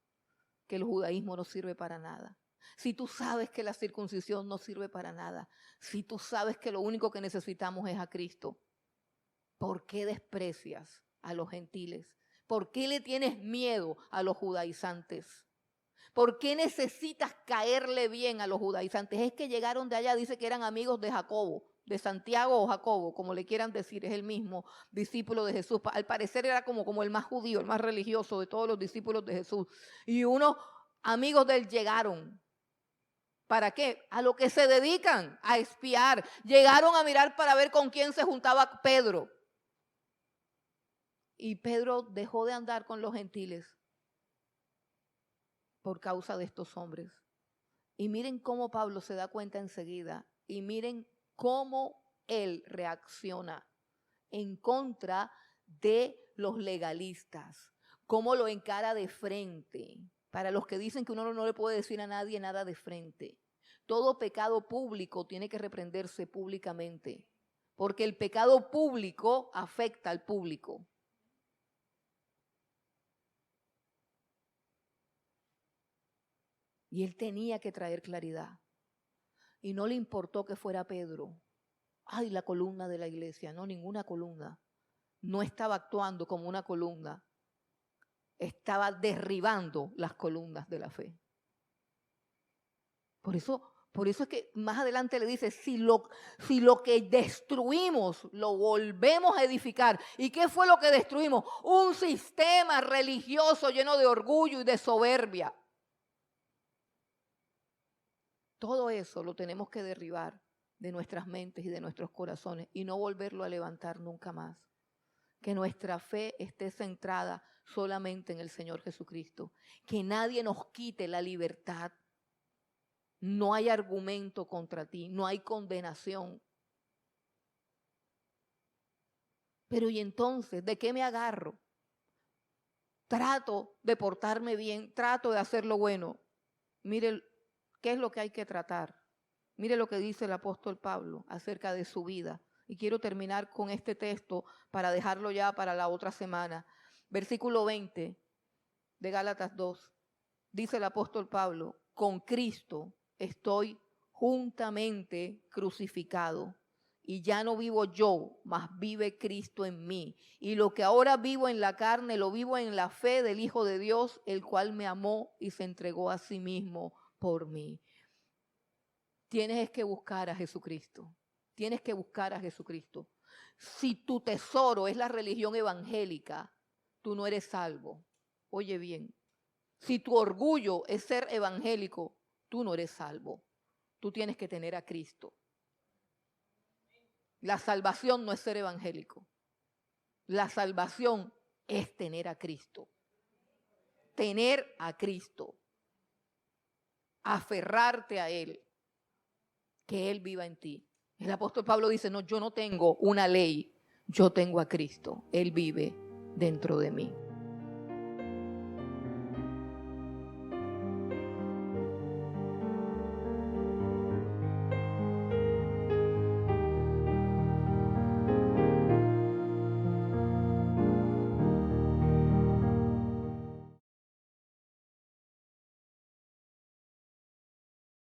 que el judaísmo no sirve para nada, si tú sabes que la circuncisión no sirve para nada, si tú sabes que lo único que necesitamos es a Cristo, ¿por qué desprecias a los gentiles? ¿Por qué le tienes miedo a los judaizantes? ¿Por qué necesitas caerle bien a los judaizantes? Es que llegaron de allá, dice que eran amigos de Jacobo, de Santiago o Jacobo, como le quieran decir, es el mismo discípulo de Jesús. Al parecer era como el más judío, el más religioso de todos los discípulos de Jesús. Y unos amigos de él llegaron. ¿Para qué? A lo que se dedican, a espiar. Llegaron a mirar para ver con quién se juntaba Pedro. Y Pedro dejó de andar con los gentiles por causa de estos hombres. Y miren cómo Pablo se da cuenta enseguida. Y miren cómo él reacciona en contra de los legalistas. Cómo lo encara de frente. Para los que dicen que uno no le puede decir a nadie nada de frente. Todo pecado público tiene que reprenderse públicamente, porque el pecado público afecta al público. Y él tenía que traer claridad. Y no le importó que fuera Pedro. Ay, la columna de la iglesia. No, ninguna columna. No estaba actuando como una columna. Estaba derribando las columnas de la fe. Por eso es que más adelante le dice, si lo que destruimos lo volvemos a edificar. ¿Y qué fue lo que destruimos? Un sistema religioso lleno de orgullo y de soberbia. Todo eso lo tenemos que derribar de nuestras mentes y de nuestros corazones y no volverlo a levantar nunca más. Que nuestra fe esté centrada solamente en el Señor Jesucristo. Que nadie nos quite la libertad. No hay argumento contra ti, no hay condenación. Pero ¿y entonces de qué me agarro? Trato de portarme bien, trato de hacer lo bueno. Mire, ¿qué es lo que hay que tratar? Mire lo que dice el apóstol Pablo acerca de su vida. Y quiero terminar con este texto para dejarlo ya para la otra semana. Versículo 20 de Gálatas 2. Dice el apóstol Pablo, con Cristo estoy juntamente crucificado. Y ya no vivo yo, mas vive Cristo en mí. Y lo que ahora vivo en la carne, lo vivo en la fe del Hijo de Dios, el cual me amó y se entregó a sí mismo por mí. Tienes que buscar a Jesucristo. Tienes que buscar a Jesucristo. Si tu tesoro es la religión evangélica, tú no eres salvo. Oye bien, si tu orgullo es ser evangélico, tú no eres salvo. Tú tienes que tener a Cristo. La salvación no es ser evangélico. La salvación es tener a Cristo. Tener a Cristo. Aferrarte a Él. Que Él viva en ti. El apóstol Pablo dice, no, yo no tengo una ley, yo tengo a Cristo. Él vive dentro de mí.